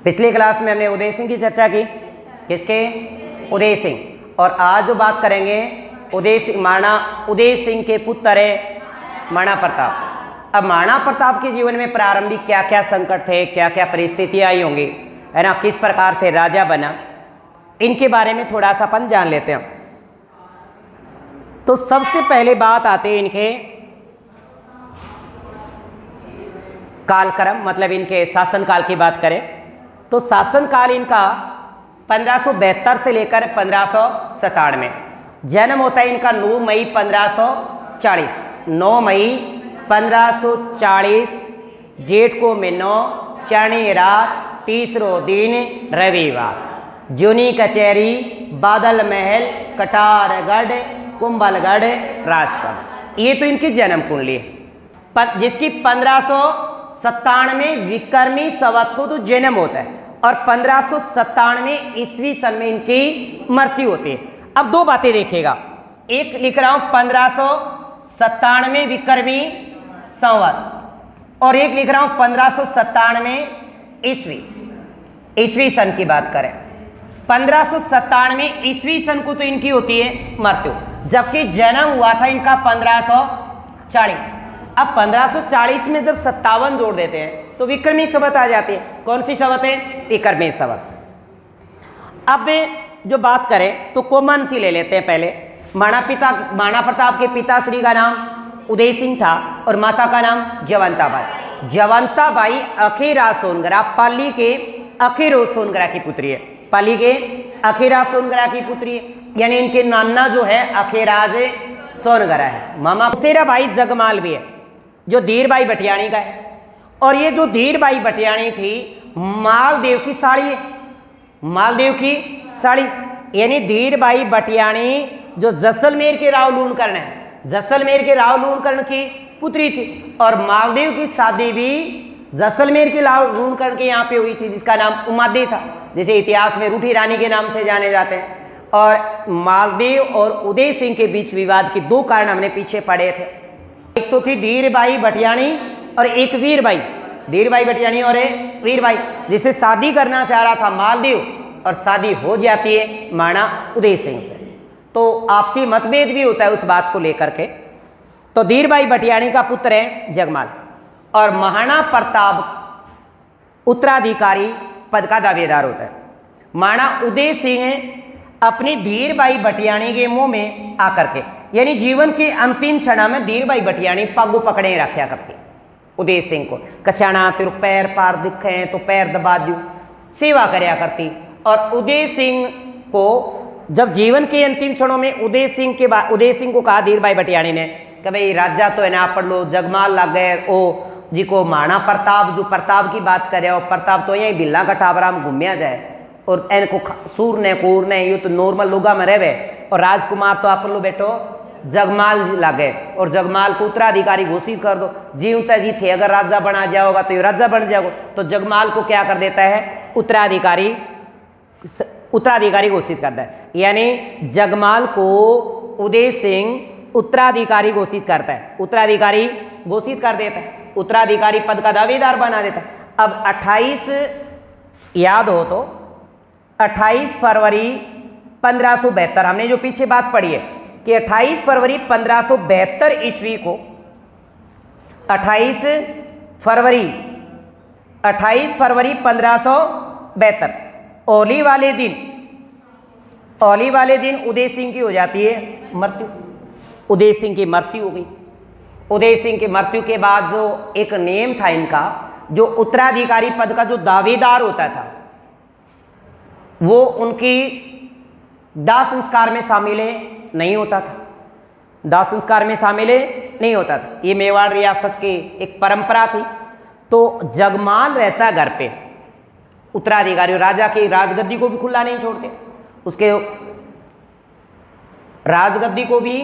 पिछली क्लास में हमने उदय सिंह की चर्चा की। किसके? उदय सिंह। और आज जो बात करेंगे उदय सिंह के पुत्र है महाराणा प्रताप। अब महाराणा प्रताप के जीवन में प्रारंभिक क्या क्या संकट थे, क्या क्या परिस्थितियां आई होंगी, है ना, किस प्रकार से राजा बना, इनके बारे में थोड़ा सा अपन जान लेते हैं। तो सबसे पहले बात आते हैं इनके कालक्रम, मतलब इनके शासनकाल की बात करें तो शासनकाल इनका 1572 से लेकर 1597। जन्म होता है इनका 9 मई 1540। 9 मई 1540 जेठ को महीनो, चढ़ी रात, तीसरो दिन रविवार। जूनी कचहरी, बादल महल, कटारगढ़, कुंभलगढ़, राजसमंद। ये तो इनकी जन्म कुंडली है, जिसकी 1597 विक्रमी संवत को तो जन्म होता है और 1597 ईस्वी सन में इनकी मृत्यु होती है। अब दो बातें देखिएगा, एक लिख रहा हूं 1597 विक्रमी संवत और एक लिख रहा हूं 1597 ईस्वी सन की बात करें। 1597 ईस्वी सन को तो इनकी होती है मृत्यु, जबकि जन्म हुआ था इनका 1540। अब 1540 में जब 57 जोड़ देते हैं तो विक्रमी संवत आ जाती है। कौन सी संवत है? विक्रमी संवत। अब जो बात करें तो कॉमन सी ले लेते हैं पहले। महाराणा प्रताप के पिताश्री का नाम उदय सिंह था और माता का नाम जयवंताबाई। जयवंताबाई अखीराज सोनगरा, पाली के अखीरोज सोनगरा की पुत्री है। पाली के अखीराज सोनगरा की पुत्री है, यानी इनके नाना जो है अखीराज सोनगरा है। मामा सेरा भाई जगमाल भी है जो धीरबाई भटियाणी का है। और ये जो धीरबाई भटियाणी थी मालदेव की साड़ी है, मालदेव की साड़ी, यानी धीरबाई भटियाणी जो जैसलमेर के राव लूणकर्ण है, जैसलमेर के राव लूणकर्ण की पुत्री थी। और मालदेव की शादी भी जैसलमेर के राव लूणकर्ण के यहाँ पे हुई थी, जिसका नाम उमादेव था, जिसे इतिहास में रूठी रानी के नाम से जाने जाते हैं। और मालदेव और उदय सिंह के बीच विवाद के दो कारण हमने पीछे पढ़े थे। एक तो थी धीरबाई भटियाणी और एक वीरबाई। धीरबाई भटियाणी और वीरबाई, जिसे शादी करना चाह रहा था मालदेव और शादी हो जाती है महाराणा उदय सिंह से। तो आपसी मतभेद भी होता है उस बात को लेकर के। तो धीरबाई भटियाणी का पुत्र है जगमाल और महाराणा प्रताप उत्तराधिकारी पद का दावेदार होता है। महाराणा उदय सिंह अपनी धीरबाई भटियाणी के मुंह में आकर के, यानी जीवन के अंतिम क्षण में धीरबाई भटियाणी पग पकड़े रखा करती उदय सिंह को। कस्याणा तेरे पैर पार दिखे तो पैर दबा दू, सेवा करया करती। और उदय सिंह को जब जीवन के अंतिम क्षणों में उदय सिंह को कहा धीरबाई भटियाणी ने कि भाई राजा तो है ना पढ़ लो, जगमाल लग गए ओ जी को महाराणा प्रताप, जो प्रताप की बात करे और प्रताप तो यही बिल्ला का टाबरा में घूमया जाए और इनको सूर ने कूर ने ये तो नॉर्मल लोगा में रहे और राजकुमार तो आप लो बेटो जगमाल लगे और जगमाल को उत्तराधिकारी घोषित कर दो। जीवता जी थे अगर राजा बना जाओगा तो ये राजा बन जाओगे। तो जगमाल को क्या कर देता है? उत्तराधिकारी घोषित करता है, यानी जगमाल को उदय सिंह उत्तराधिकारी घोषित करता है, उत्तराधिकारी घोषित कर देता है, उत्तराधिकारी पद का दावेदार बना देता है। अब 28 याद हो तो 28 फरवरी 1572, हमने जो पीछे बात पढ़ी है कि 28 फरवरी 1572 ईस्वी को 28 फरवरी 1572 ओली वाले दिन उदय सिंह की हो जाती है मृत्यु। उदय सिंह की मृत्यु हो गई। उदय सिंह की मृत्यु के बाद जो एक नियम था इनका, जो उत्तराधिकारी पद का जो दावेदार होता था वो उनकी दाह संस्कार में शामिल नहीं होता था, दाह संस्कार में शामिल नहीं होता था। ये मेवाड़ रियासत की एक परंपरा थी। तो जगमाल रहता घर पे, उत्तराधिकारी राजा की राजगद्दी को भी खुला नहीं छोड़ते, उसके राजगद्दी को भी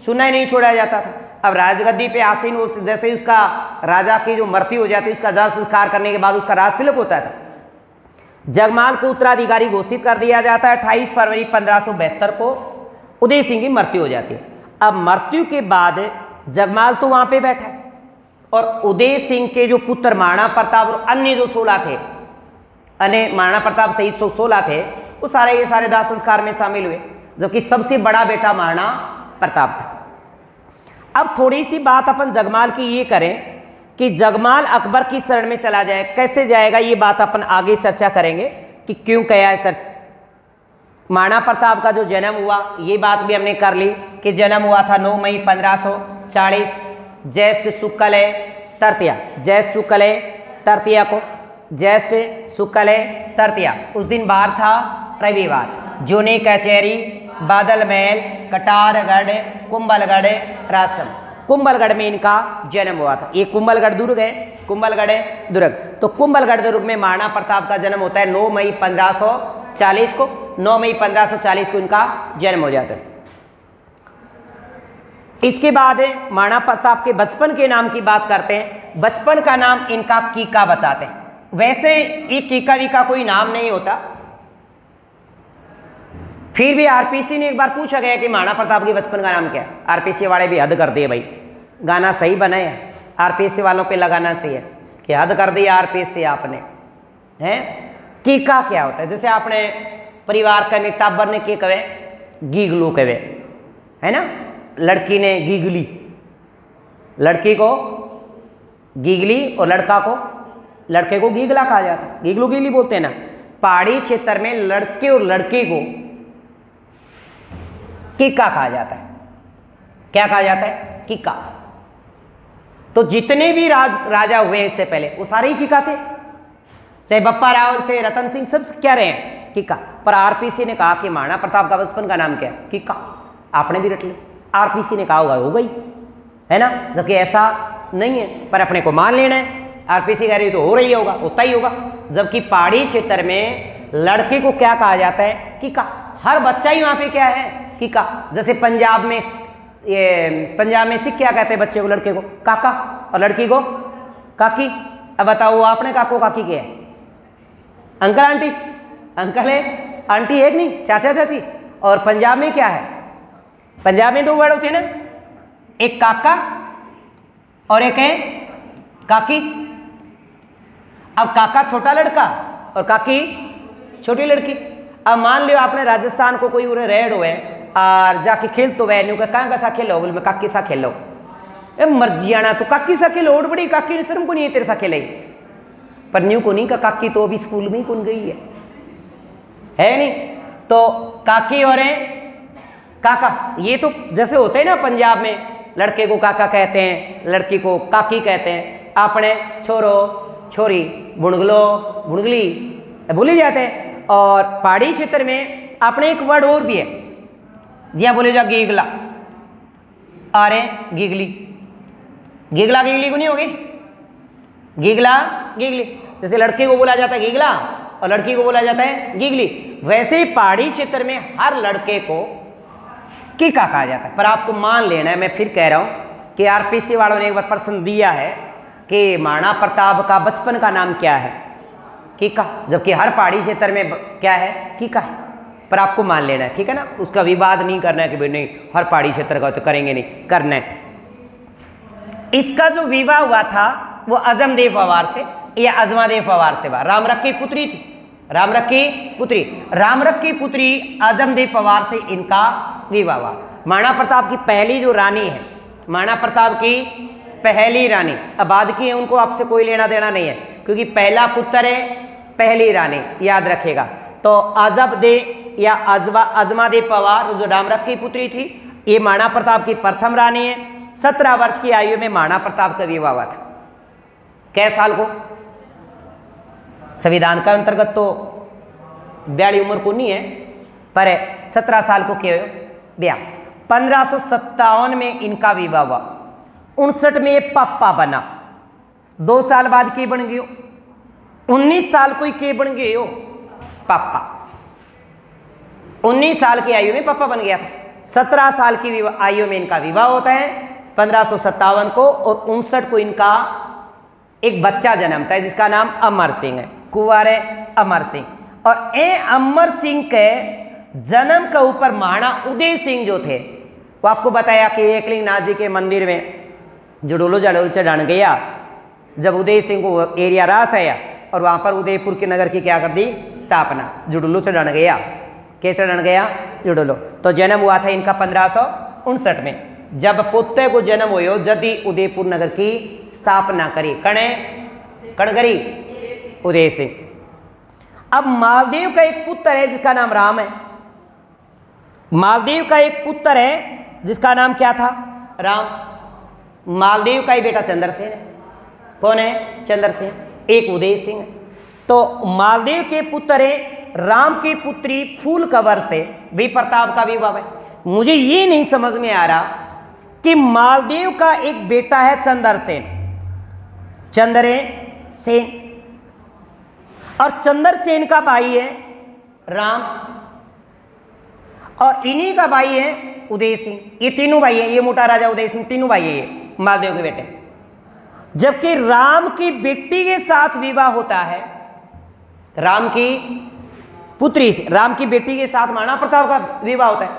सुना ही नहीं छोड़ा जाता था। अब राजगद्दी पे आसीन जैसे उसका राजा की जो मृत्यु हो जाती है उसका दाह संस्कार करने के बाद उसका राज तिलक होता था। जगमाल को उत्तराधिकारी घोषित कर दिया जाता है। 28 फरवरी 1572 को उदय सिंह की मृत्यु हो जाती है। अब मृत्यु के बाद जगमाल तो वहां पे बैठा और उदय सिंह के जो पुत्र महाराणा प्रताप और अन्य जो 16 थे અને महाराणा प्रताप सहित 116 थे, वो सारे ये सारे दाह संस्कार में शामिल हुए, जबकि सबसे बड़ा बेटा महाराणा प्रताप था। अब थोड़ी सी बात अपन जगमाल की ये करें कि जगमाल अकबर की शरण में चला जाए, कैसे जाएगा ये बात अपन आगे चर्चा करेंगे कि क्यों कहा है। सर महाराणा प्रताप का जो जन्म हुआ ये बात भी हमने कर ली कि जन्म हुआ था 9 मई 1540 ज्येष्ठ शुक्ल तृतीया, ज्येष्ठ शुक्ल तृतीया को, ज्येष्ठ शुक्ल तृतीया, उस दिन बार था रविवार। जूनी कचहरी, बादल महल, कटारगढ़, कुंभलगढ़, राजसम, कुंभलगढ़ में इनका जन्म हुआ था। ये कुंभलगढ़ दुर्ग है, कुंभलगढ़ दुर्ग। तो कुंभलगढ़ दुर्ग में महाराणा प्रताप का जन्म होता है 9 मई 1540 को। 9 मई 1540 को इनका जन्म हो जाता है। इसके बाद महाराणा प्रताप के बचपन के नाम की बात करते हैं। बचपन का नाम इनका कीका बताते हैं। वैसे ये कीका वीका कोई नाम नहीं होता, फिर भी आरपीसी ने एक बार पूछा गया कि महाराणा प्रताप के बचपन का नाम क्या है। आरपीसी वाले भी हद कर दिए भाई, गाना सही बना है, आरपीसी वालों पे लगाना चाहिए कि हद कर दिया आरपीसी आपने, हैं। कीका क्या होता है? जैसे आपने परिवार का टाबर ने के कहे गीगलू कहे, है ना, लड़की ने गीगली, लड़की को गीगली और लड़के को गीगला कहा जाता है। गीगलू गीगली बोलते हैं ना। पहाड़ी क्षेत्र में लड़के और लड़की को कीका कहा जाता है। क्या कहा जाता है? कीका। तो जितने भी राजा हुए इससे पहले वो सारे ही कीका थे, चाहे बप्पा राव से रतन सिंह, सब क्या रहे हैं? कीका। पर आरपीसी ने कहा कि महाराणा प्रताप का बचपन का नाम क्या है? कीका। आपने भी रट लिया, आरपीसी ने कहा होगा हो गई, है ना, जबकि ऐसा नहीं है, पर अपने को मान लेना है। आरपीसी कह रही तो हो रही होगा, होता ही होगा। जबकि पहाड़ी क्षेत्र में लड़के को क्या कहा जाता है? कीका। हर बच्चा ही वहां पे क्या है? कीका। जैसे पंजाब में सिख क्या कहते हैं बच्चे को, लड़के को? काका, और लड़की को काकी। अब बताओ आपने काको काकी क्या है? अंकल आंटी, अंकल है, आंटी है कि नहीं, चाचा चाची। और पंजाब में क्या है? पंजाब में 2 वर्ड होते हैं ना, एक काका और एक है काकी। अब काका छोटा लड़का और काकी छोटी लड़की। अब मान लियो आपने राजस्थान को कोई उरे रेड हुए और जाके खेल तो वह न्यू कहाँ का सा खेलो, बोल मैं काकी सा खेलो, मर्जी आना तो काकी सा खेलो, और बड़ी काकी ने शर्म को नहीं है तेरे सा खेले, पर न्यू को नहीं का काकी तो अभी स्कूल में ही कौन गई है नहीं। तो काकी और काका, ये तो जैसे होते हैं ना पंजाब में, लड़के को काका कहते हैं, लड़की को काकी कहते हैं। आपने छोरो छोरी, बुणगलो बुणगली बोले जाते हैं। और पहाड़ी क्षेत्र में अपने एक वर्ड और भी है, जिया बोले जा गीगला, अरे गीगली, गीगला गीगली को नहीं होगी, गीगला गीगली। जैसे लड़के को बोला जाता है गीगला और लड़की को बोला जाता है गीगली, वैसे ही पहाड़ी क्षेत्र में हर लड़के को कीका कहा जाता है। पर आपको मान लेना है, मैं फिर कह रहा हूं कि आरपीसी वालों ने एक बार प्रश्न दिया है कि महाराणा प्रताप का बचपन का नाम क्या है? कीका, जबकि हर पहाड़ी क्षेत्र में क्या है? कीका है। पर आपको मान लेना है, ठीक है ना, उसका विवाद नहीं करना है कि भाई नहीं हर पहाड़ी क्षेत्र का तो करेंगे नहीं, करना है। इसका जो विवाह हुआ था वो अजमदेव पवार से या अजमादेव पवार से हुआ। रामरख की पुत्री थी, रामरख की पुत्री, रामरख की पुत्री अजमदेव पवार से इनका विवाह हुआ। महाराणा प्रताप की पहली जो रानी है, महाराणा प्रताप की पहली रानी, अब बाद की है उनको आपसे कोई लेना देना नहीं है, क्योंकि पहला पुत्र है पहली रानी, याद रखेगा। तो अजमदेव या अजमादेव पवार जो रामरख की पुत्री थी, ये महाराणा प्रताप की प्रथम रानी है। 17 वर्ष की आयु में महाराणा प्रताप का विवाह हुआ था। कै साल को? संविधान का अंतर्गत तो 42 उम्र को नहीं है, पर 17 साल को क्या ब्याह। 1557 में इनका विवाह हुआ। 59 में ये पापा बना, 2 साल बाद के बन गए 19 साल को ही के बन गए हो पापा। 19 साल की आयु में पापा बन गया था। 17 साल की आयु में इनका विवाह होता है 1557 को, और 59 को इनका एक बच्चा जन्मता है जिसका नाम अमर सिंह है, कुंवर है अमर सिंह। और ए अमर सिंह के जन्म के ऊपर महाराणा उदय सिंह जो थे, वो आपको बताया कि एकलिंगनाथ जी के मंदिर में जुड़ोलो जड़ोल चढ़ान गया, जब उदय सिंह को एरिया रास आया और वहां पर उदयपुर के नगर की क्या कर दी, स्थापना। जुड़ुलो चढ़न गया, क्या चढ़न गया, जुड़ुलो। तो जन्म हुआ था इनका 1559 में। जब पुत्र को जन्म हो जदि उदयपुर नगर की स्थापना करी, कणे कण करी, उदय सिंह। अब मालदेव का एक पुत्र है जिसका नाम राम है। मालदेव का एक पुत्र है जिसका नाम क्या था, राम। मालदेव का ही बेटा चंद्रसेन है। कौन है, चंद्रसेन। एक उदय सिंह है। तो मालदेव के पुत्र है राम की पुत्री फूल कंवर से भी प्रताप का विवाह है। मुझे ये नहीं समझ में आ रहा कि मालदेव का एक बेटा है चंद्रसेन, चंद्रसेन, और चंद्रसेन का भाई है राम, और इन्हीं का भाई है उदय सिंह। ये तीनों भाई है, ये मोटा राजा उदय सिंह, तीनों भाई है ये मालदेव के बेटे। जबकि राम की बेटी के साथ विवाह होता है, राम की पुत्री से, राम की बेटी के साथ महाराणा प्रताप का विवाह होता है,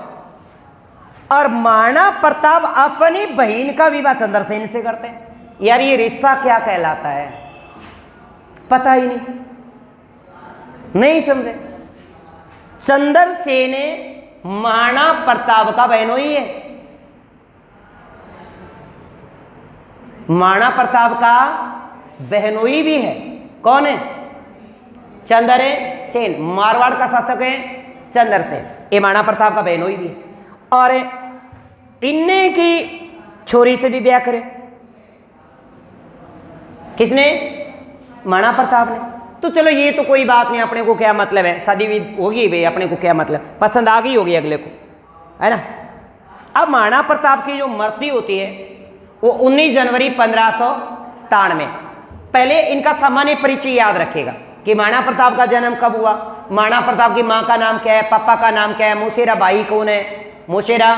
और महाराणा प्रताप अपनी बहन का विवाह चंद्रसेन से करते हैं। यार ये रिश्ता क्या कहलाता है, पता ही नहीं समझे। चंद्रसेन महाराणा प्रताप का बहनोई है, महाराणा प्रताप का बहनोई भी है। कौन है, चंद्रसेन। मारवाड़ का शासक है चंद्रसेन, ये महाराणा प्रताप का बहनोई भी है। और इन्ने की छोरी से भी ब्याह करे, किसने, महाराणा प्रताप ने। तो चलो ये तो कोई बात नहीं, अपने को क्या मतलब है, शादी भी होगी भाई, अपने को क्या मतलब, पसंद आ गई होगी अगले को, है ना। अब महाराणा प्रताप की जो मृत्यु होती है वो 19 जनवरी 1597। पहले इनका सामान्य परिचय याद रखेगा कि महाराणा प्रताप का जन्म कब हुआ, महाराणा प्रताप की माँ का नाम क्या है, पापा का नाम क्या है, मोसेरा भाई कौन है, मोसेरा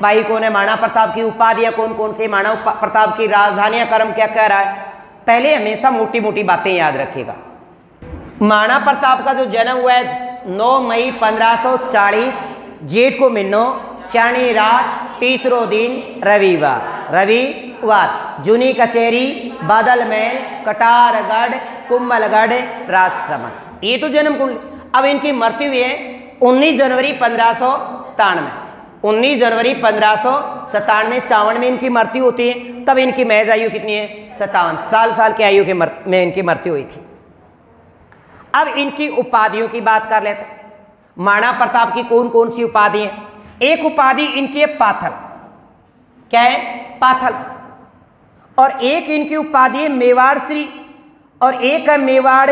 भाई कौन है, महाराणा प्रताप की उपाधियां कौन कौन से, महाराणा प्रताप की राजधानियां क्रम क्या कह रहा है। पहले हमेशा मोटी मोटी बातें याद रखिएगा। महाराणा प्रताप का जो जन्म हुआ है 9 मई 1540, जेठ को महीनो, चाणी रात, तीसरो दिन रविवार, जूनी कचेरी, बादल महल, कटारगढ़, कुंभलगढ़, राजसमंद। ये तो जन्म कुंडली। अब इनकी मृत्यु हुई है 19 जनवरी 1597। 19 जनवरी 1597 52 में इनकी मृत्यु होती है। तब इनकी महज आयु कितनी है, 57 साल की आयु में इनकी मृत्यु हुई थी। अब इनकी उपाधियों की बात कर लेते हैं। महाराणा प्रताप की कौन कौन सी उपाधि है। एक उपाधि इनकी है पाथल, क्या है, पाथल। और एक इनकी उपाधि है मेवाड़ श्री, और एक है मेवाड़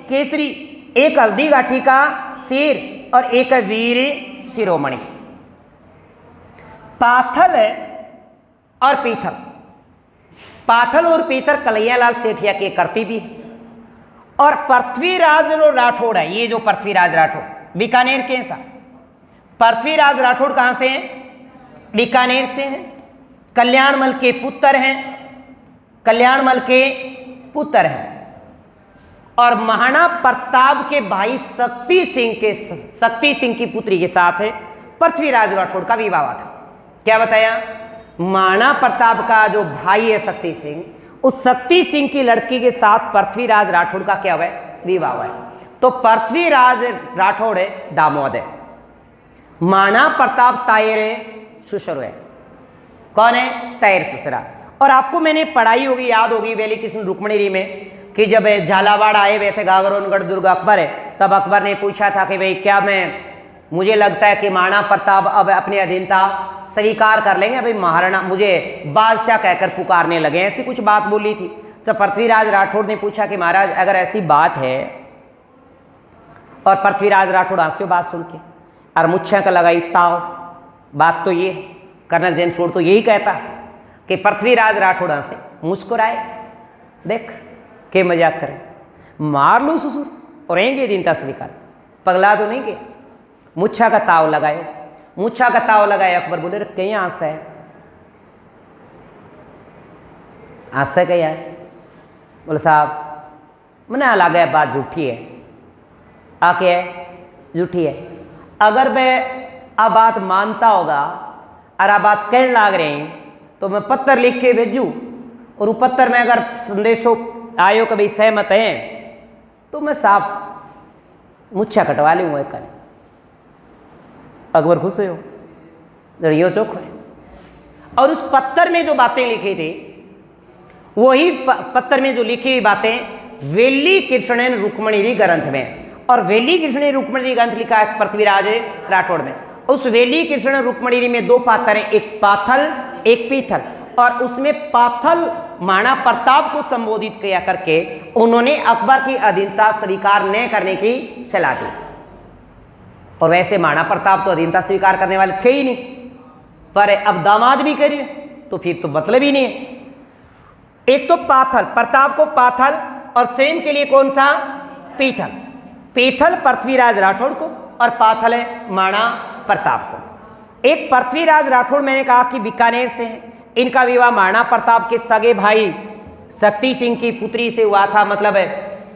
केसरी, एक हल्दी घाटी का शेर, और एक है वीर शिरोमणि। पाथल है और पीथल, पाथल और पीथल कन्हैयालाल सेठिया के करती भी है। और पृथ्वीराज राठौड़ है, ये जो पृथ्वीराज राठौड़ बीकानेर के साथ, पृथ्वीराज राठौड़ कहां से हैं, बीकानेर से हैं। कल्याणमल के पुत्र हैं, कल्याणमल के पुत्र हैं। और महाराणा प्रताप के भाई शक्ति सिंह की पुत्री के साथ है पृथ्वीराज राठौड़ का विवाह हुआ था। क्या बताया, महाराणा प्रताप का जो भाई है शक्ति सिंह, उस शक्ति सिंह की लड़की के साथ पृथ्वीराज राठौड़ का क्या हुआ है, विवाह हुआ है। तो पृथ्वीराज राठौड़ है दामोद है, महाराणा प्रताप तायर ससुर है। कौन है, तायर ससुरा। और आपको मैंने पढ़ाई होगी, याद होगी वेली कृष्ण रुक्मणी में, कि जब झालावाड़ आए हुए थे गागरोनगढ़ दुर्ग अकबर है, तब अकबर ने पूछा था कि भाई क्या मुझे लगता है कि महाराणा प्रताप अब अपनी अधीनता स्वीकार कर लेंगे, भाई महाराणा मुझे बादशाह कहकर पुकारने लगे, ऐसी कुछ बात बोली थी। जब पृथ्वीराज राठौड़ ने पूछा कि महाराज अगर ऐसी बात है, और पृथ्वीराज राठौड़ हंसो बात सुन के, और मुच्छा का लगाई ताव, बात तो ये है, कर्नल जेम्स तो यही कहता है कि पृथ्वीराज राठौड़ हंसे मुस्कुराए, देख के मजाक करे, मार लो ससुर और रहेंगे दिन तक स्वीकार, पगला तो नहीं गया। मुच्छा का ताव लगाए, मुच्छा का ताव लगाए। अकबर बोले कहीं आंस है, आंस है क्या, बोले साहब मैंने लगा है बात झूठी है, आके है झूठी है। अगर मैं आ बात मानता होगा और आ बात कहने लाग रहे हैं तो मैं पत्र लिख के भेजूँ, और वो पत्र में अगर संदेशों आयो कि भाई सहमत हैं तो मैं साफ मुच्छा कटवा लूँ एक। अकबर खुश हो, यो चौक है। और उस पत्थर में जो बातें लिखी थी, वही पत्थर में जो लिखी हुई बातें वेली कृष्णन रुक्मणी ग्रंथ में, और वेली कृष्ण रुक्मणी ग्रंथ लिखा है पृथ्वीराज राठौड़ में। उस वेली कृष्ण रुक्मणी में दो पात्र हैं, एक पाथल एक पीथल, और उसमें पाथल महाराणा प्रताप को संबोधित किया करके उन्होंने अकबर की अधीनता स्वीकार न करने की सलाह दी। और वैसे महाराणा प्रताप तो अधीनता स्वीकार करने वाले थे ही नहीं, पर अब दामाद भी करिए तो फिर तो मतलब ही नहीं है। एक तो पाथल, प्रताप को पाथल, और सेन के लिए कौन सा? पीथल। पीथल पृथ्वीराज राठौड़ को और पाथल है महाराणा प्रताप को। एक पृथ्वीराज राठौड़ मैंने कहा कि बीकानेर से है, इनका विवाह महाराणा प्रताप के सगे भाई शक्ति सिंह की पुत्री से हुआ था, मतलब है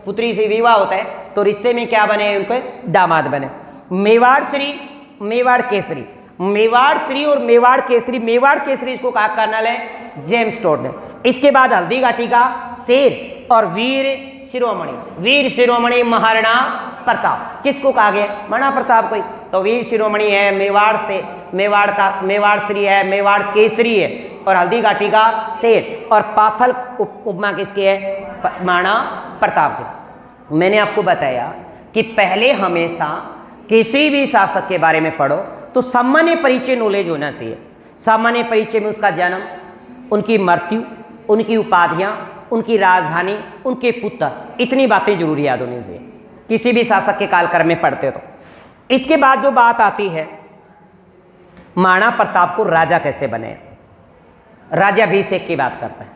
पुत्री से विवाह होता है तो रिश्ते में क्या बने? उनके दामाद बने। मेवाड़ श्री, मेवाड़ केसरी, मेवाड़ श्री और मेवाड़ केसरी। मेवाड़ केसरी इसको कहा कर्नल है जेम्स टोड ने। इसके बाद हल्दी घाटी का शेर और वीर शिरोमणि, वीर शिरोमणि महाराणा प्रताप। किसको कहा गया? महाराणा प्रताप को ही। तो वीर शिरोमणि है मेवाड़ से, मेवाड़ का मेवाड़ श्री है, मेवाड़ केसरी है, और हल्दी घाटी का शेर, और पाथल उपमा किसके है? महाराणा प्रताप के। मैंने आपको बताया कि पहले हमेशा किसी भी शासक के बारे में पढ़ो तो सामान्य परिचय नॉलेज होना चाहिए। सामान्य परिचय में उसका जन्म, उनकी मृत्यु, उनकी उपाधियां, उनकी राजधानी, उनके पुत्र, इतनी बातें जरूरी याद होनी चाहिए किसी भी शासक के कालक्रम में पढ़ते हो तो। इसके बाद जो बात आती है महाराणा प्रताप को राजा कैसे बने, राज्याभिषेक की बात करते हैं।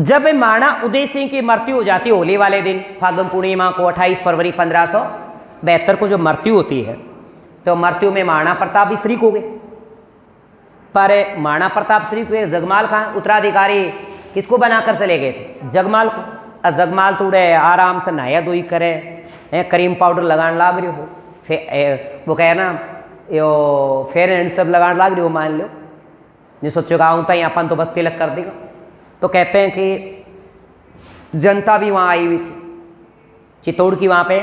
जब महाराणा उदय सिंह की मृत्यु हो जाती है होली वाले दिन, फाल्गुन पूर्णिमा को 28 फरवरी 1572 को जो मृत्यु होती है, तो मृत्यु में महाराणा प्रताप भी शरीक हो गए। पर महाराणा प्रताप शरीक हुए, जगमाल खान उत्तराधिकारी किसको बनाकर चले गए थे? जगमाल को। और जगमाल तो उड़े आराम से नहाया धोई करे, क्रीम पाउडर लगाने लाग रही हो, फिर वो कहे ना यो फेयर एंड सब लगाने लाग रही हो, मान लो जो सोचो गाँव तो अपन तो बस तिलक कर देगा। तो कहते हैं कि जनता भी वहाँ आई हुई थी, चित्तौड़ की वहाँ पे,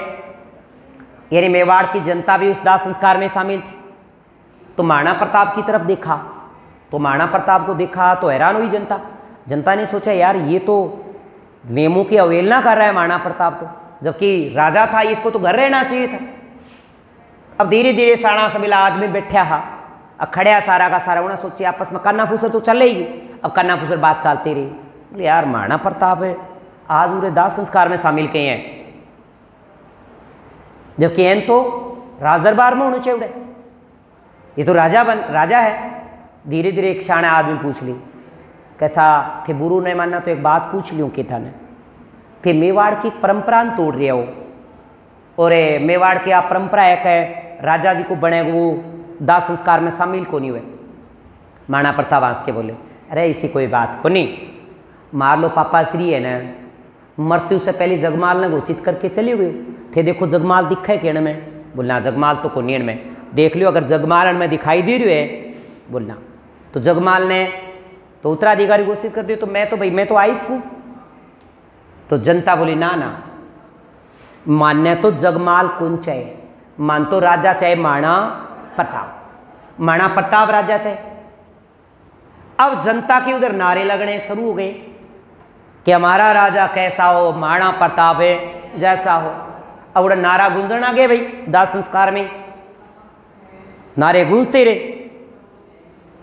यानी मेवाड़ की जनता भी उस दाह संस्कार में शामिल थी। तो महाराणा प्रताप की तरफ देखा, तो महाराणा प्रताप को देखा तो हैरान हुई जनता। जनता ने सोचा यार ये तो नियमों की अवहेलना कर रहा है महाराणा प्रताप, तो जबकि राजा था, इसको तो घर रहना चाहिए था। अब धीरे धीरे सारा सबीला आदमी बैठा हा, अब खड़िया सारा का सारा, उन्हें सोचे आपस में कन्ना फूसर तो चल रही। अब कन्ना फूसर बात चलती रही, बोले यार महाराणा प्रताप है आज उन्हें दाह संस्कार में शामिल किए हैं, जबकि एन तो राज दरबार में होने चाहिए, ये तो राजा है। धीरे धीरे एक शाना आदमी पूछ ली, कैसा थे बुरू नहीं मानना तो एक बात पूछ लूँ कि था ने कि मेवाड़ की परंपरा तोड़ रहे हो, और मेवाड़ की आप परंपरा है कि राजा जी को बने वो दाह संस्कार में शामिल को नहीं हुए। महाराणा प्रताप हंस के बोले अरे ऐसी कोई बात को नहीं, मार लो पापा श्री है ना, मृत्यु से पहले जगमाल ने घोषित करके चली गई थे, देखो जगमाल दिखा है केण में? बोलना जगमाल तो को नीण में देख लियो, अगर जगमाल में दिखाई दे रही है बोलना। तो जगमाल ने तो उत्तराधिकारी घोषित कर दिया, तो मैं तो भाई मैं तो आइस हूँ। तो जनता बोली ना ना, मान्य तो जगमाल कौन चाहे, मान तो राजा चाहे महाराणा प्रताप, महाराणा प्रताप राजा चाहे। अब जनता के उधर नारे लगने शुरू हो गए कि हमारा राजा कैसा हो, महाराणा प्रताप है जैसा हो। अब उधर नारा गूंजन आ गए भाई, दाह संस्कार में नारे गूंजते रहे।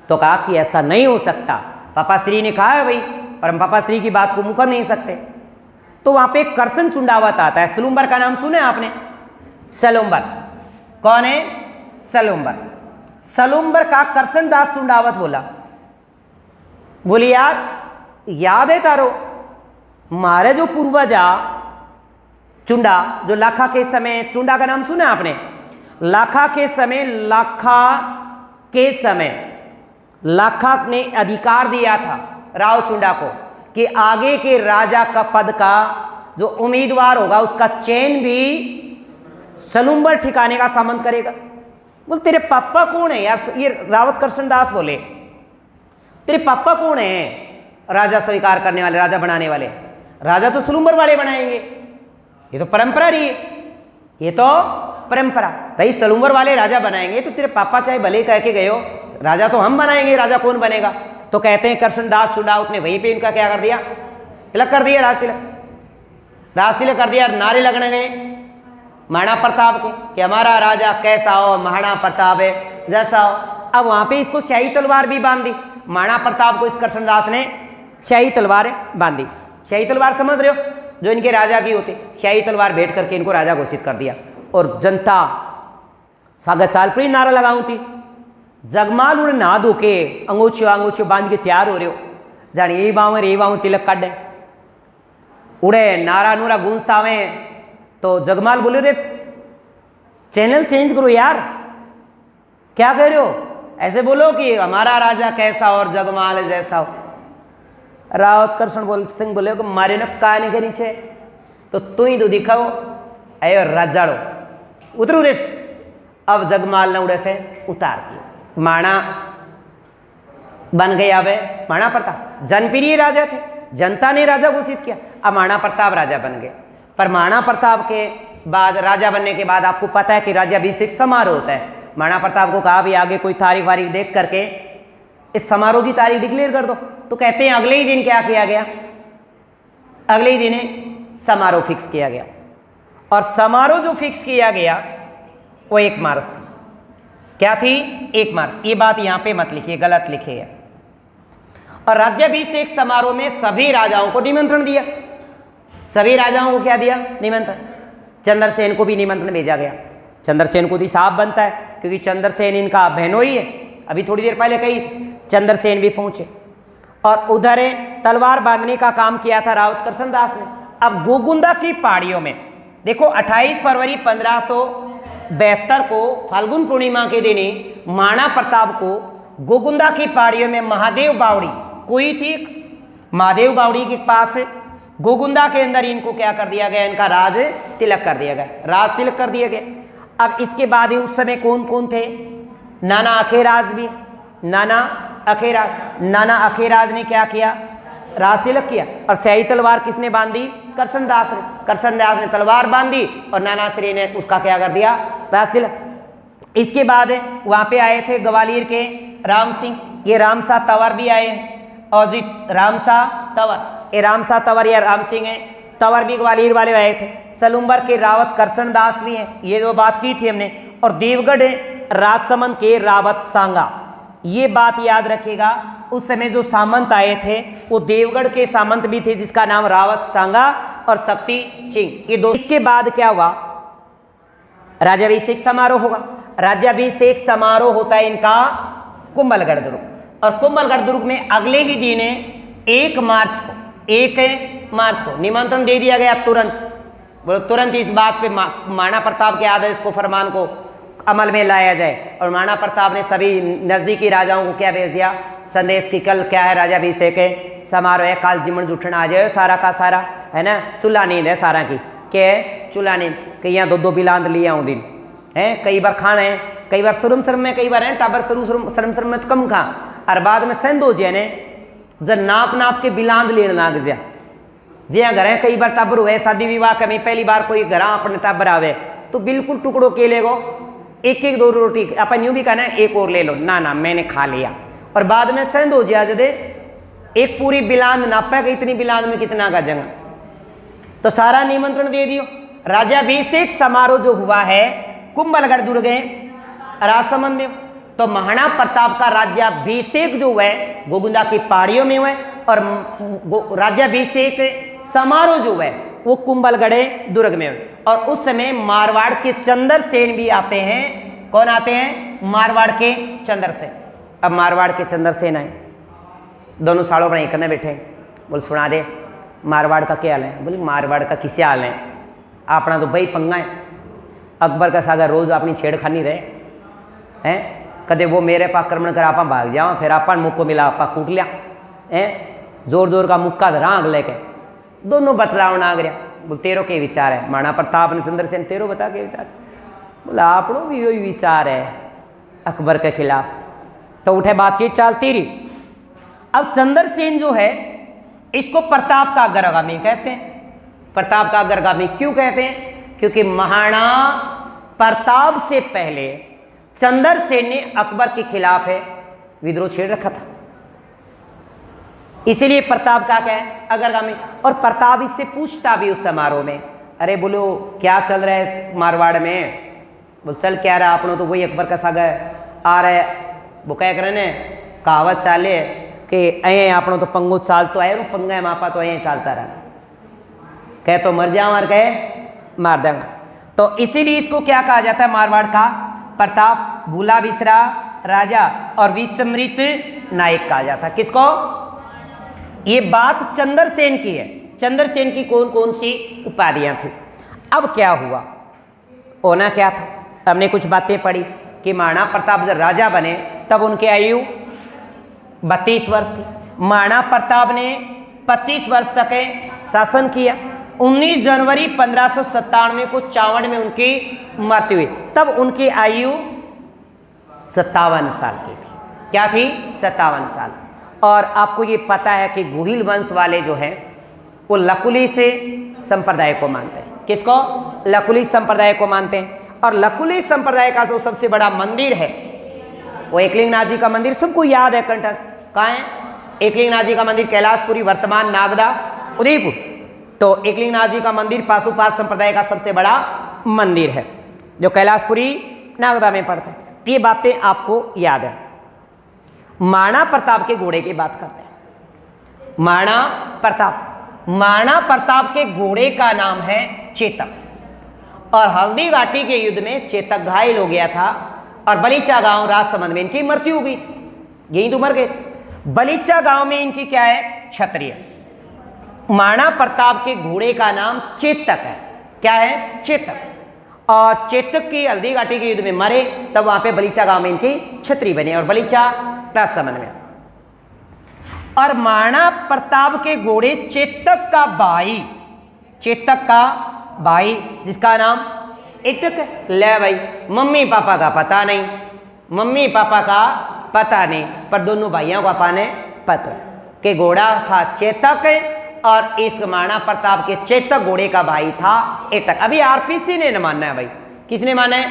तो कहा कि ऐसा नहीं हो सकता, पापा श्री ने कहा है भाई, पर हम पापा श्री की बात को मुकर नहीं सकते। तो वहां पे करसन चुंडावत आता है, सलूम्बर का नाम सुने आपने? सलूम्बर कौन है? सलूम्बर। सलूम्बर का करसन दास चुंडावत बोला, बोली यार याद है तारो मारे जो पूर्वजा चुंडा, जो लाखा के समय, चुंडा का नाम सुना आपने? लाखा के समय, लाखा ने अधिकार दिया था राव चुंडा को कि आगे के राजा का पद का जो उम्मीदवार होगा उसका चयन भी सलूम्बर ठिकाने का सामंत करेगा। बोल तेरे पापा कौन है यार? ये रावत कृष्ण दास बोले तेरे पापा कौन है राजा स्वीकार करने वाले, राजा बनाने वाले? राजा तो सलूम्बर वाले बनाएंगे। ये तो परंपरा रही है, ये तो परंपरा। भाई सलूमर वाले राजा बनाएंगे तो तेरे पापा चाहे भले कह के गए हो, राजा तो हम बनाएंगे, राजा कौन बनेगा? तो कहते हैं कृष्णदास चुड़ाउत ने वहीं पे इनका क्या कर दिया, तिलक कर दिया, राज तिलक कर दिया। नारे लगने गए महाराणा प्रताप के कि हमारा राजा कैसा हो, महाराणा प्रताप है जैसा हो। अब वहां पे इसको शाही तलवार भी बांध दी, महाराणा प्रताप को इस कृष्णदास ने शाही तलवार बांधी। शाही तलवार समझ रहे हो, जो इनके राजा की होती, शाही तलवार भेंट करके इनको राजा घोषित कर दिया। और जनता सागा चालपुरी नारा लगाऊं थी, जगमाल उन्हें नहा धो के अंगूछे बांध के तैयार हो रहे हो, जाने यही बाव तिलक काटे उड़े नारा नूरा गूंजता में। तो जगमाल बोले रे चैनल चेंज करो यार, क्या कह रहे हो, ऐसे बोलो कि हमारा राजा कैसा और जगमाल जैसा हो। रावत कृष्ण सिंह बोले कि मारे न कान के नीचे तो तू ही तो दिखाओ, अयो राजाड़ो उतरू रे। अब जगमाल ने उड़े से उतार दिया, माणा बन गए। अब महाराणा प्रताप जनप्रिय राजा थे, जनता ने राजा घोषित किया, अब महाराणा प्रताप राजा बन गए। पर महाराणा प्रताप के बाद, राजा बनने के बाद आपको पता है कि राज्याभिषेक समारोह होता है। महाराणा प्रताप को कहा भी आगे कोई तारीख वारीख देख करके इस समारोह की तारीख डिक्लेयर कर दो। तो कहते हैं अगले ही दिन क्या किया गया, अगले ही दिन समारोह फिक्स किया गया। और समारोह जो फिक्स किया गया वो 1 मार्च थी। क्या थी? 1 मार्च। ये बात यहां पे मत लिखिए, गलत लिखे है। और राज्याभिषेक समारोह में सभी राजाओं को निमंत्रण दिया। सभी राजाओं को क्या दिया? निमंत्रण। चंद्रसेन को भी निमंत्रण भेजा गया। चंद्रसेन को भी साहब बनता है क्योंकि चंद्रसेन इनका बहनोई है, अभी थोड़ी देर पहले कही। चंद्रसेन भी पहुंचे और उधर तलवार बांधने का काम किया था रावत कृष्णदास ने। अब गोगुंदा की पहाड़ियों में देखो 28 फरवरी 1572 को फाल्गुन पूर्णिमा के दिन महाराणा प्रताप को गोगुंदा की पहाड़ियों में महादेव बावड़ी कोई थी, महादेव बावड़ी के पास गोगुंदा के अंदर इनको क्या कर दिया गया, इनका राज तिलक कर दिया गया, राज तिलक कर दिया गया। अब इसके बाद उस समय कौन कौन थे? नाना अखेराज भी, नाना अखेराज ने क्या किया? राज तिलक किया। और स्याही तलवार किसने बांधी? कृष्णदास ने। कृष्णदास ने तलवार बांधी और नाना श्री ने उसका क्या कर दिया? राज तिलक। इसके बाद वहां पे आए थे ग्वालियर के राम सिंह, ये रामसा तंवर भी आए हैं। और जी रामसा तंवर, ये रामसा तंवर या राम सिंह है, तंवर भी ग्वालियर वाले आए थे। सलूम्बर के रावत कृष्णदास भी हैं, ये जो बात की थी हमने। और देवगढ़ राजसमंद के रावत सांगा, ये बात याद रखिएगा। उस समय जो सामंत आए थे वो देवगढ़ के सामंत भी थे जिसका नाम रावत सांगा और शक्ति सिंह, ये दो। इसके बाद क्या हुआ? राज्याभिषेक समारोह होगा। राज्याभिषेक समारोह होता है इनका कुंभलगढ़ दुर्ग, और कुंभलगढ़ दुर्ग में अगले ही दिन 1 मार्च को निमंत्रण दे दिया गया तुरंत। बोलो तुरंत इस बात पे महाराणा प्रताप के आदेश को, फरमान को अमल में लाया जाए। और महाराणा प्रताप ने सभी नजदीकी राजाओं को क्या भेज दिया? संदेश की कल क्या है? राज्याभिषेक है, समारोह है, काल जिमन जुठन आ जाए सारा का सारा, है ना। चूल्हा नींद है सारा की, क्या है? चूल्हा नींद। कई यहाँ 2-2 बिलांद लिया हूँ दिन है, कई बार खाना है, कई बार शुरम शर्म में, कई बार है टाबर शर्म शर्म में तो कम खा, और बाद में संद हो जाए ने जब नाप के बिलांद लेने लाग जा जी। घर है कई बार टाबर हुए शादी विवाह कमी, पहली बार कोई घर अपने टाबर आवे तो बिल्कुल टुकड़ों के ले गो, 1-1 2 रोटी अपन यूं भी कहना है 1 और ले लो, ना मैंने खा लिया। और बाद में संद हो जाए जदे एक पूरी बिलांद नापा कि इतनी बिलांद में कितना का जगह, तो सारा निमंत्रण दे दियो। राज्याभिषेक समारोह जो हुआ है कुंभलगढ़ दुर्ग राजसमंद में, तो महाराणा प्रताप का राज्याभिषेक जो हुआ है गोगुंदा की पहाड़ियों में हुआ है, और राज्याभिषेक समारोह जो है वो कुंभलगढ़ दुर्ग में हुआ। और उस समय मारवाड़ के चंद्रसेन भी आते हैं। कौन आते हैं? मारवाड़ के चंद्रसेन। अब मारवाड़ के चंद्रसेन आए, दोनों सालों पर करने बैठे, बोल सुना दे मारवाड़ का क्या हाल है? बोले मारवाड़ का किसे हाल है, अपना तो भाई पंगा है। अकबर का सागर रोज अपनी छेड़खानी रहे हैं, कदे वो मेरे पास आक्रमण कर आप भाग जाओ, फिर अपन मुक्को मिला आप कूट लिया है, जोर का मुक्का धरा आग लेके, दोनों बतलाव ना गया। बोल तेरो के विचार है? महाराणा प्रताप ने चंद्रसेन तेरो बता के विचार? बोला आपनो भी यही विचार है अकबर के खिलाफ। तो उठे बातचीत चलती रही। अब चंद्रसेन जो है इसको प्रताप का अग्रगामी कहते हैं। प्रताप का अग्रगामी क्यों कहते हैं? क्योंकि महाराणा प्रताप से पहले चंद्रसेन ने अकबर के खिलाफ है विद्रोह छेड़ रखा था, इसीलिए प्रताप का क्या है? अग्रगामी। और प्रताप इससे पूछता भी उस समारोह में, अरे बोलो क्या चल रहा है मारवाड़ में? बोल चल क्या रहा अपनों तो वही अकबर का सागा आ रहा है। वो क्या करे ने कहावत चाले कि अये आपनो तो पंगो चाल तो आए पंगा मापा तो अये चालता रहा, कहे तो मर जाओ और कहे मार देंगे। तो इसीलिए इसको क्या कहा जाता है? मारवाड़ का प्रताप, भूला बिसरा राजा और विस्मृत नायक कहा जाता है। किसको? ये बात चंद्रसेन की है। चंद्रसेन की कौन कौन सी उपाधियां थी? अब क्या हुआ, होना क्या था? हमने कुछ बातें पढ़ी कि महाराणा प्रताप जब राजा बने तब उनकी आयु 32 वर्ष थी। महाराणा प्रताप ने 25 वर्ष तक शासन किया। 19 जनवरी 1597 को चावड़ में उनकी मृत्यु हुई, तब उनकी आयु 57 साल की थी। क्या थी? 57 साल। और आपको ये पता है कि गोहिल वंश वाले जो हैं वो लकुली से संप्रदाय को मानते हैं। किसको? लकुली संप्रदाय को मानते हैं। और लकुली संप्रदाय का जो सबसे बड़ा मंदिर है वो एकलिंगनाथ जी का मंदिर, सबको याद है कंठस्थ। कहाँ है एकलिंगनाथ जी का मंदिर? कैलाशपुरी, वर्तमान नागदा, उदयपुर। तो एकलिंगनाथ जी का मंदिर पाशुपात संप्रदाय का सबसे बड़ा मंदिर है जो कैलाशपुरी नागदा में पड़ता है। ये बातें आपको याद है। महाराणा प्रताप के घोड़े की बात करते हैं। महाराणा प्रताप के घोड़े का नाम है चेतक। और हल्दी घाटी के युद्ध में चेतक घायल हो गया था और बलीचा गांव राजसमंद में इनकी मृत्यु हो गई, यही तो मर गए थे। बलीचा गांव में इनकी क्या है? क्षत्रिय। महाराणा प्रताप के घोड़े का नाम चेतक है। क्या है? चेतक। और चेतक की हल्दी घाटी के युद्ध में मरे, तब वहां पे बलीचा गांव में इनकी क्षत्रिय बने और बलीचा राजसमंद में। और महाराणा प्रताप के घोड़े चेतक का भाई जिसका नाम इटक। ले भाई, मम्मी पापा का पता नहीं, पर दोनों भाइयों का पाने पता के घोड़ा था चेतक और इस महाराणा प्रताप के चेतक घोड़े का भाई था इटक। अभी आरपीसी ने मानना है भाई, किसने माना है?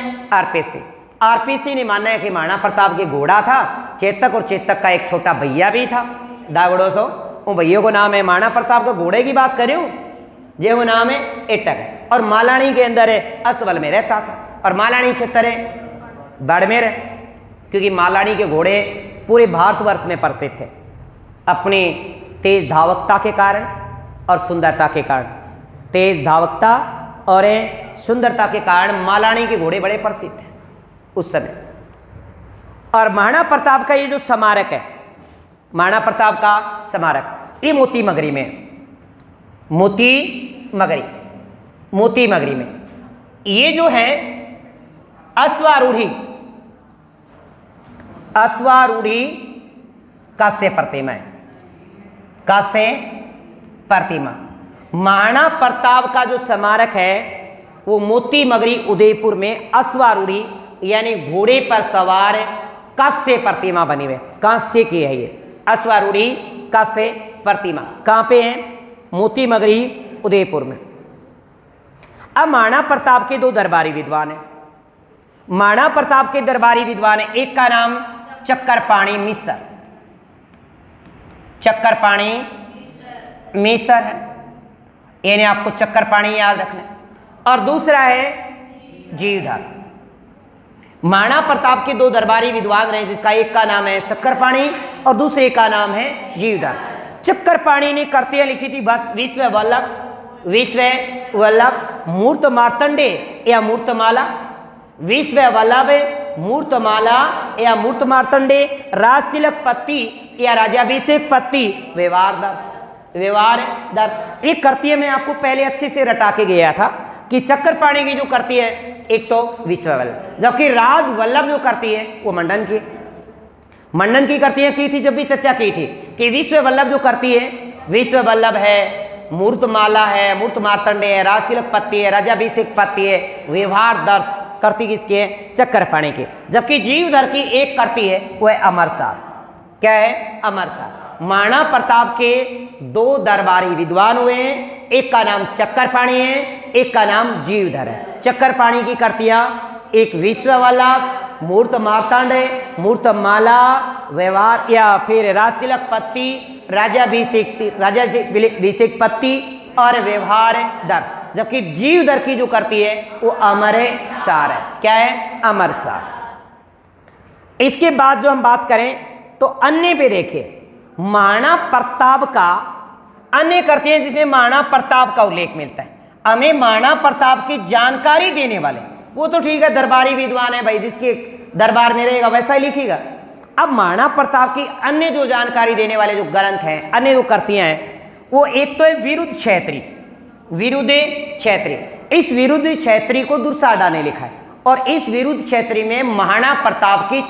आरपीसी ने मानना है कि महाराणा प्रताप के घोड़ा था चेतक और चेतक का एक छोटा भैया भी था दागड़ो सो। उन भैया को नाम है महाराणा प्रताप के घोड़े की बात कर रही हूं, ये वो नाम है इटक। और मालानी के अंदर है असवल में रहता था और मालानी क्षेत्र है बाड़मेर है, क्योंकि मालानी के घोड़े पूरे भारतवर्ष में प्रसिद्ध थे अपनी तेज धावकता के कारण और सुंदरता के कारण। तेज धावकता और सुंदरता के कारण मालानी के घोड़े बड़े प्रसिद्ध थे उस समय। और महाराणा प्रताप का ये जो स्मारक है, महाराणा प्रताप का स्मारक, ये मोती मगरी में ये जो है अश्वारूढ़ी कांस्य प्रतिमा है। कांस्य प्रतिमा। महाराणा प्रताप का जो स्मारक है वो मोती मगरी उदयपुर में अश्वारूढ़ी यानी घोड़े पर सवार कांस्य प्रतिमा बनी हुई, कांस्य की है ये अश्वारूढ़ी कांस्य प्रतिमा। कहां पे है? मोती मगरी उदयपुर में। अब महाराणा प्रताप के दो दरबारी विद्वान हैं। महाराणा प्रताप के दरबारी विद्वान है, एक का नाम चक्करपाणी मिसर है, यानी आपको चक्करपाणी याद रखना है। और दूसरा है जीवधर। महाराणा प्रताप के दो दरबारी विद्वान रहे जिसका एक का नाम है चक्करपाणी और दूसरे का नाम है जीवधर। चक्करपाणी ने कृतियां लिखी थी बस विश्व वल्लभ मूर्त मार्तंडे या मूर्तमाला, विश्व वल्लभ मूर्तमाला या मूर्त मार्तंडे, राजतिलक पत्ती या राजाभिषेक पत्ती, व्यवहार दर्श। एक कृतियां मैं आपको पहले अच्छे से रटा के गया था कि चक्करपाणी की जो करती है एक तो विश्व वल्लभ, जबकि राज वल्लभ जो करती है वो मंडन की करती है की थी, जब भी चर्चा की थी कि विश्व वल्लभ जो करती है, विश्व वल्लभ है, मूर्तमाला है, मूर्त मार्तंडे है, राजतिलक पत्ती है, राजाभिषेक पत्ती है, व्यवहार दर्श करती किसकी है? चक्करपाणी की। जबकि जीवधर की एक करती है वो है अमरसार। क्या है? अमरसार। महाराणा प्रताप के दो दरबारी विद्वान हुए हैं, एक का नाम चक्करपाणी है, एक का नाम जीवधर है। चक्करपाणी की कृतियां एक विश्ववल्लभ, मूर्त मार्तांड, मूर्त माला, व्यवहार या फिर राजतिलक पत्ती, राजाभिषेक पत्ती और व्यवहार दर्श। जबकि जीवधर की जो करती है वो अमर सार है। क्या है? अमर सार। इसके बाद जो हम बात करें तो अन्य पे देखिए, महाराणा प्रताप का अन्य करते हैं जिसमें महाराणा प्रताप का उल्लेख मिलता है। हमें महाराणा प्रताप की जानकारी देने वाले, वो तो ठीक है दरबारी विद्वान है भाई, जिसके दरबार में रहेगा वैसा ही लिखेगा। अब महाराणा प्रताप की अन्य जो जानकारी देने वाले जो ग्रंथ हैं, अन्य जो कृतियां हैं, वो एक तो है विरुद्ध क्षेत्री। विरुद्ध क्षेत्री, इस विरुद्ध क्षेत्री को दुर्साडा ने लिखा है और इस विरुद्ध क्षेत्री में महाराणा प्रताप की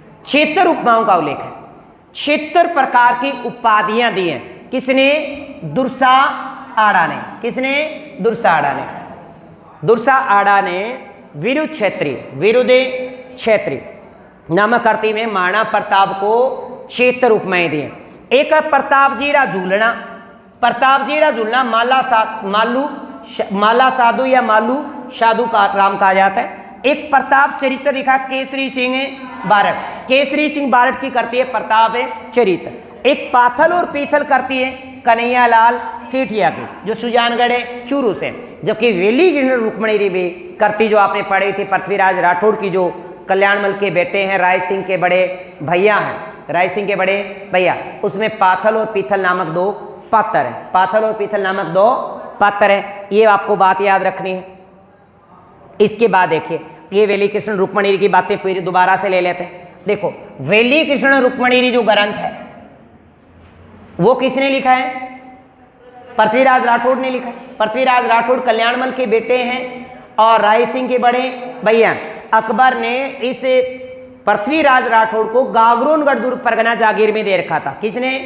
76 उपमाओं का उल्लेख है। 76 प्रकार की उपाधियां दी हैं। किसने? दुर्सा आड़ा ने। किसने? दुर्सा आड़ा ने। दुर्सा आड़ा ने विरुद्ध क्षेत्री नामक कृति में महाराणा प्रताप को 76 उपमाएं दी हैं। एक प्रताप जीरा झूलना। प्रताप जीरा झूलना माला साधु या मालू साधु का राम कहा जाता है। एक प्रताप चरित्र लिखा केसरी सिंह बारट। केसरी सिंह बारट की करती है प्रताप चरित्र। एक पाथल और पीथल करती है कन्हैया लाल सेठिया की, जो सुजानगढ़ चूरू से। जबकि वेली कृष्ण रुक्मणी भी करती जो आपने पढ़ी थी पृथ्वीराज राठौड़ की, जो कल्याणमल के बेटे हैं, राय सिंह के बड़े भैया हैं, राय सिंह के बड़े भैया, उसमें पाथल और पीथल नामक 2 पात्र हैं। पाथल और पीथल नामक 2 पात्र हैं। ये आपको बात याद रखनी है। इसके बाद देखिए, ये वेली कृष्ण रुक्मणी की बातें फिर दोबारा से ले लेते हैं। देखो, वेली कृष्ण रुक्मणी जो ग्रंथ है वो किसने लिखा है? पृथ्वीराज राठौड़ ने लिखा है। पृथ्वीराज राठौड़ कल्याणमल के बेटे हैं और राय सिंह के बड़े भैया। अकबर ने इस पृथ्वीराज राठौड़ को गागरोनगढ़ दुर्ग परगना जागीर में दे रखा था। किसने?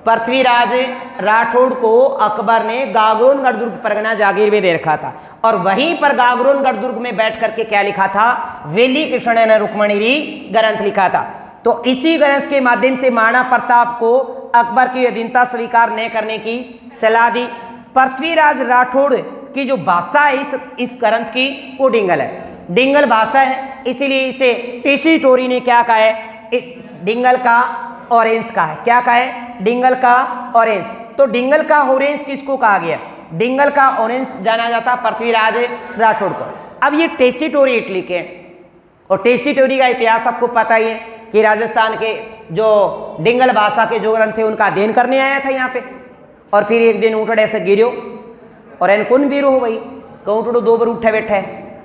पृथ्वीराज राठौड़ को अकबर ने गागरोनगढ़ दुर्ग परगना जागीर में दे रखा था और वहीं पर गागरोनगढ़ दुर्ग में बैठ करके क्या लिखा था? वेली कृष्ण ने रुक्मणी ग्रंथ लिखा था। तो इसी ग्रंथ के माध्यम से महाराणा प्रताप को अकबर की अधीनता स्वीकार न करने की सलाह दी। पृथ्वीराज राठौड़ की जो भाषा है इस ग्रंथ की, वो डिंगल है। डिंगल भाषा है, इसीलिए इसे टीसी टोरी ने क्या कहा है? डिंगल का ऑरेंज का है। क्या कहा है? डिंगल का ऑरेंज। तो डिंगल का ऑरेंज किसको कहा गया? डिंगल का ऑरेंज जाना जाता पृथ्वीराज राठौड़ को। अब ये टेसी टोरी इटली के, और टेसी टोरी का इतिहास आपको पता ही है कि राजस्थान के जो डिंगल भाषा के जो ग्रंथ थे उनका अध्ययन करने आया था यहाँ पे, और फिर एक दिन उठड़े से गिरो और एन कौन बीरो हो भाई, कहूँ 2 बार उठे बैठे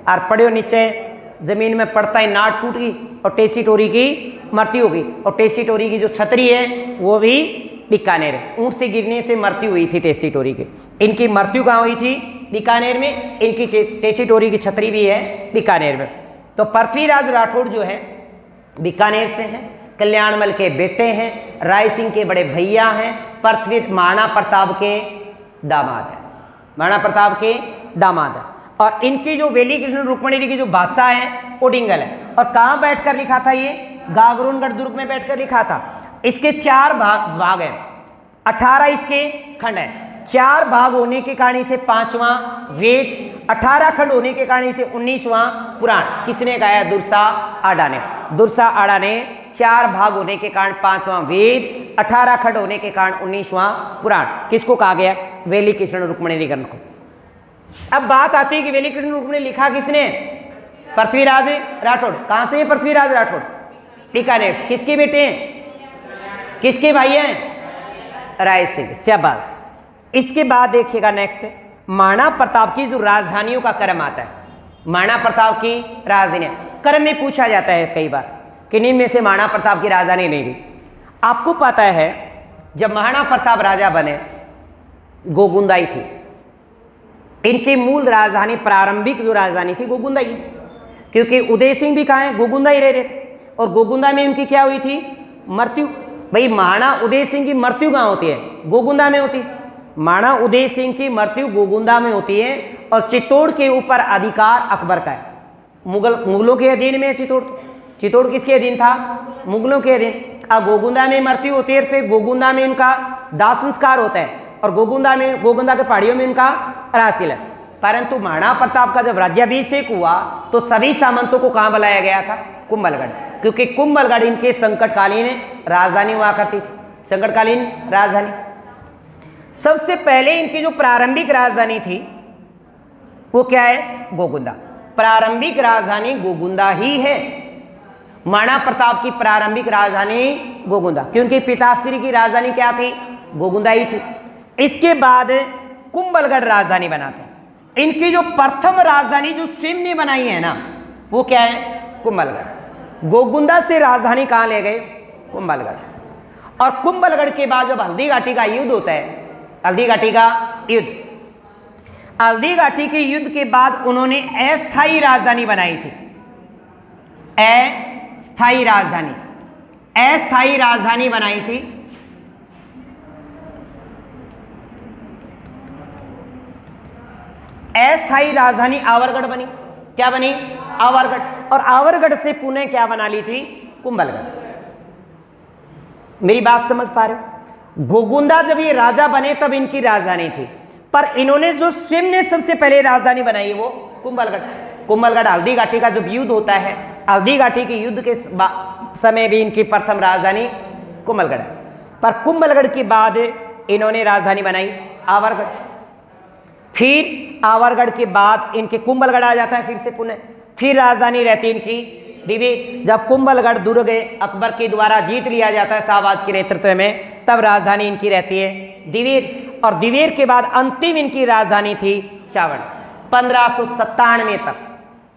और पड़े नीचे जमीन में पड़ता ही नाट टूट गई और टेसी टोरी की मृत्यु हो गई। और टेसी टोरी की जो छतरी है वो भी बीकानेर है। ऊंट से गिरने से मृत्यु हुई थी टेसी टोरी की। इनकी मृत्यु कहाँ हुई थी? बीकानेर में। इनकी टेसी टोरी की छतरी भी है बीकानेर में। तो पृथ्वीराज राठौड़ जो है बीकानेर से हैं, कल्याणमल के बेटे हैं, राय सिंह के बड़े भैया हैं, महाराणा प्रताप के दामाद हैं। महाराणा प्रताप के दामाद हैं। और इनकी जो वेली कृष्ण रुक्मणी की जो भाषा है वो डिंगल है। और कहाँ बैठकर लिखा था? ये गागरोनगढ़ दुर्ग में बैठकर लिखा था। इसके 4 भाग हैं, 18 इसके खंड हैं। 4 भाग होने के कारण इसे 5वां वेद, 18 खंड होने के कारण इसे 19वां पुराण। किसने गाया? दुर्सा आड़ा ने। दुर्सा आड़ा ने 4 भाग होने के कारण 5वां वेद, 18 खंड होने के कारण 19वां पुराण। किसको कहा गया? वेली कृष्ण रुक्मणी ग्रंथ को। अब बात आती है कि वेली कृष्ण रुक्मणी लिखा किसने? पृथ्वीराज राठौड़। कहां से है पृथ्वीराज राठौड़? बीकानेर। किसके बेटे हैं? किसके भाई हैं? राय सिंह। शाबाश। इसके बाद देखिएगा नेक्स्ट, महाराणा प्रताप की जो राजधानियों का क्रम आता है। महाराणा प्रताप की राजधानी क्रम में पूछा जाता है कई बार कि निम्न में से महाराणा प्रताप की राजधानी नहीं भी। आपको पता है जब महाराणा प्रताप राजा बने, गोगुंदाई थी। इनकी मूल राजधानी, प्रारंभिक जो राजधानी थी गोगुंदाई, क्योंकि उदय सिंह भी कहाँ है? गोगुंदा ही रह रहे थे। और गोगुंदा में उनकी क्या हुई थी? मृत्यु। भाई महाराणा उदय सिंह की मृत्यु कहाँ होती है? गोगुंदा में होती है। महाराणा उदय सिंह की मृत्यु गोगुंदा में होती है और चित्तौड़ के ऊपर अधिकार अकबर का है। मुगलों के अधीन में चित्तौड़। चित्तौड़ किसके अधीन था? मुगलों के अधीन। अब गोगुंदा में मृत्यु होती है, फिर गोगुंदा में इनका दाह संस्कार होता है और गोगुंदा के पहाड़ियों में इनका राज तिलक। परंतु महाराणा प्रताप का जब राज्याभिषेक हुआ तो सभी सामंतों को कहां बुलाया गया था? कुंभलगढ़, क्योंकि कुंभलगढ़ इनके संकटकालीन राजधानी हुआ करती थी। संकटकालीन राजधानी, सबसे पहले इनकी जो प्रारंभिक राजधानी थी वो क्या है? गोगुंदा। प्रारंभिक राजधानी गोगुंदा ही है। महाराणा प्रताप की प्रारंभिक राजधानी गोगुंदा, क्योंकि पिताश्री की राजधानी क्या थी? गोगुंदा ही थी। इसके बाद कुंभलगढ़ राजधानी बनाते हैं। इनकी जो प्रथम राजधानी जो स्वयं ने बनाई है ना, वो क्या है? कुंभलगढ़। गोगुंदा से राजधानी कहां ले गए? कुंभलगढ़। और कुंभलगढ़ के बाद जब हल्दी घाटी का युद्ध होता है, हल्दी घाटी का युद्ध, हल्दी घाटी के युद्ध के बाद उन्होंने अस्थायी राजधानी बनाई थी। अस्थायी राजधानी, अस्थायी राजधानी बनाई थी। अस्थायी राजधानी आवरगढ़ बनी। क्या बनी? आवरगढ़। और आवरगढ़ से पुणे क्या बना ली थी? कुंभलगढ़। मेरी बात समझ पा रहे हो? गोगुंदा जब ये राजा बने तब इनकी राजधानी थी, पर इन्होंने जो स्वयं ने सबसे पहले राजधानी बनाई वो कुंभलगढ़। कुंभलगढ़ हल्दी घाटी का जब युद्ध होता है, हल्दी घाटी के युद्ध के समय भी इनकी प्रथम राजधानी कुंभलगढ़। पर कुंभलगढ़ के बाद इन्होंने राजधानी बनाई आवरगढ़। फिर आवरगढ़ के बाद इनके कुंभलगढ़ आ जाता है, फिर से पुणे। फिर राजधानी रहती है इनकी दिवेर। जब कुंभलगढ़ दुर्ग अकबर के द्वारा जीत लिया जाता है शाहबाज के नेतृत्व में, तब राजधानी इनकी रहती है दिवेर। और दिवेर के बाद अंतिम इनकी राजधानी थी चावड़। 1597 तक,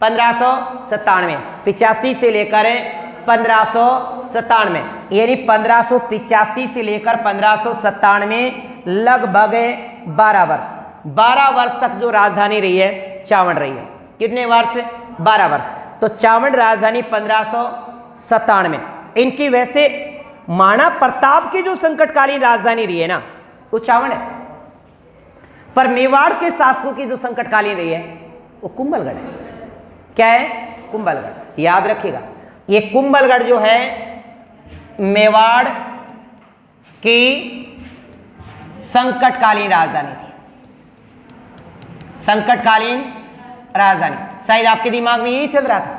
1597, 85 से लेकर 1597, यानी 1585 से लेकर 1597 लगभग 12 वर्ष, 12 वर्ष तक जो राजधानी रही है चावड़ रही है। कितने वर्ष? 12 वर्ष। तो चावड़ राजधानी 1597। इनकी वैसे महाराणा प्रताप की जो संकटकालीन राजधानी रही है ना, वो चावड़ है, पर मेवाड़ के शासकों की जो संकटकालीन रही है वो कुंभलगढ़ है। क्या है? कुंभलगढ़। याद रखिएगा, ये कुंभलगढ़ जो है मेवाड़ की संकटकालीन राजधानी थी। संकटकालीन राजधानी, शायद आपके दिमाग में यही चल रहा था,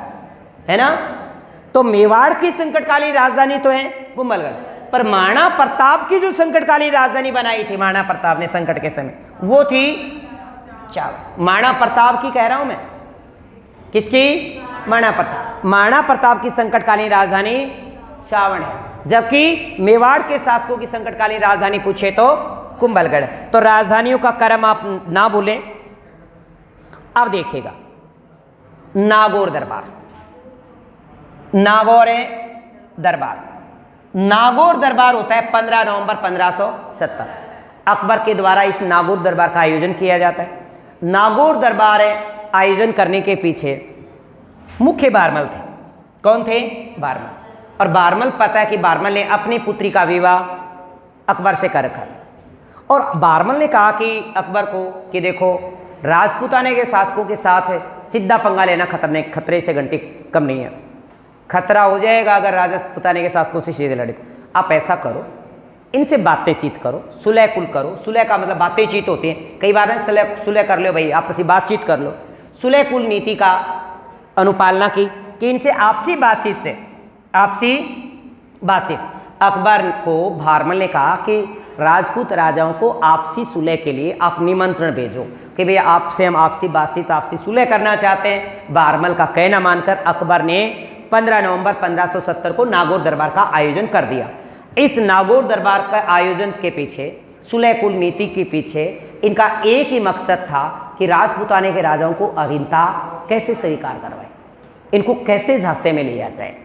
है ना? तो मेवाड़ की संकटकालीन राजधानी तो है कुंभलगढ़, पर महाराणा प्रताप की जो संकटकालीन राजधानी बनाई थी महाराणा प्रताप ने संकट के समय, वो थी चावड़। महाराणा प्रताप की कह रहा हूं मैं, किसकी? महाराणा प्रताप। महाराणा प्रताप की संकटकालीन राजधानी चावड़ है, जबकि मेवाड़ के शासकों की संकटकालीन राजधानी पूछे तो कुंभलगढ़। तो राजधानियों का क्रम आप ना भूलें। अब देखिएगा, नागौर दरबार, नागौर दरबार, नागौर दरबार होता है 15 नवंबर 1570। अकबर के द्वारा इस नागौर दरबार का आयोजन किया जाता है। नागौर दरबार आयोजन करने के पीछे मुख्य बारमल थे। कौन थे? बारमल। और बारमल, पता है कि बारमल ने अपनी पुत्री का विवाह अकबर से कर रखा, और बारमल ने कहा कि अकबर को कि देखो, राजपूताने के शासकों के साथ सीधा पंगा लेना खतरे से घंटे कम नहीं है। खतरा हो जाएगा अगर राजपूताने के शासकों से सीधे लड़े। तो आप ऐसा करो, इनसे बातचीत करो, सुलह कुल करो। सुलह का मतलब बातचीत होती है, कई बार सुलह कर लो भाई, आपसी बातचीत कर लो। सुलह कुल नीति का अनुपालना की कि इनसे आपसी बातचीत से, आपसी बातचीत। अकबर को बारमल ने कहा कि राजपूत राजाओं को आपसी सुलह के लिए आप निमंत्रण भेजो कि भैया आपसे हम आपसी बातचीत, आपसी सुलह करना चाहते हैं। बारमल का कहना मानकर अकबर ने 15 नवंबर 1570 को नागौर दरबार का आयोजन कर दिया। इस नागौर दरबार का आयोजन के पीछे, सुलह कुल नीति के पीछे इनका एक ही मकसद था कि राजपूताने के राजाओं को अधीनता कैसे स्वीकार करवाए, इनको कैसे झांसे में लिया जाए।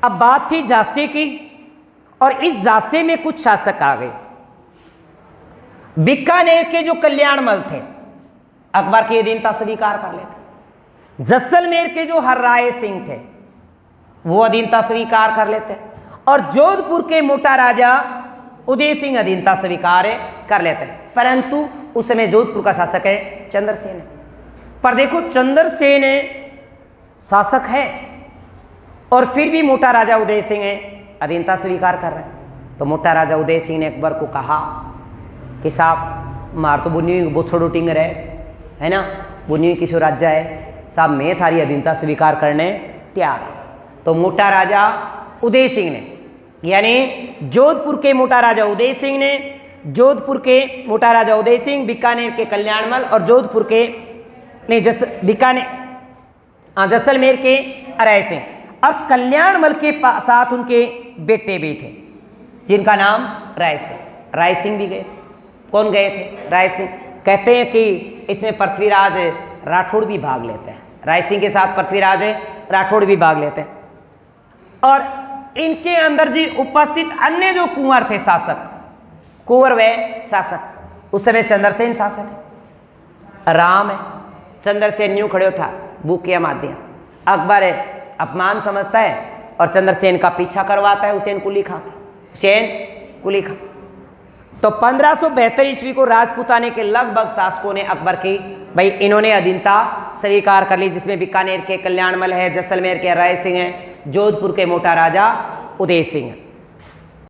अब बात थी झांसे की, और इस झांसे में कुछ शासक आ गए। बीकानेर के जो कल्याणमल थे अकबर की अधीनता स्वीकार कर लेते। जैसलमेर के जो हरराय सिंह थे वो अधीनता स्वीकार कर लेते, और जोधपुर के मोटा राजा उदय सिंह अधीनता स्वीकार कर लेते। परंतु उस समय जोधपुर का शासक है चंद्रसेन। पर देखो, चंद्रसेन शासक है और फिर भी मोटा राजा उदय सिंह अधीनता स्वीकार कर रहे हैं। तो मोटा राजा उदय सिंह ने अकबर को कहा कि साहब मार तो बुनी बोथड़ो टिंग रहे है ना, बुनी किशोर राज्य है साहब, मैं थारी अधीनता स्वीकार करने तैयार। तो मोटा राजा उदय सिंह ने, यानी जोधपुर के मोटा राजा उदय सिंह ने, जोधपुर के मोटा राजा उदय सिंह, बीकानेर के कल्याणमल और जोधपुर के नहीं जैसलमेर के राय सिंह और कल्याणमल के साथ उनके बेटे भी थे जिनका नाम राय सिंह। राय सिंह भी गए थे। कौन गए थे? राय सिंह। कहते हैं कि इसमें पृथ्वीराज राठौड़ भी भाग लेते हैं। राय सिंह के साथ पृथ्वीराज राठौड़ भी भाग लेते हैं। और इनके अंदर जी उपस्थित अन्य जो कुंवर थे शासक, कुंवर व शासक, उस समय चंद्रसेन शासक है, राम है, चंद्रसेन न्यू खड़े था बुकिया माध्य। अकबर अपमान समझता है और चंद्रसेन का पीछा करवाता है हुसैन कुली खां। तो 1572 ईस्वी को राजपूताने के लगभग शासकों ने अकबर की भाई इन्होंने अधीनता स्वीकार कर ली, जिसमें बीकानेर के कल्याणमल है, जैसलमेर के राय सिंह है, जोधपुर के मोटा राजा उदय सिंह है।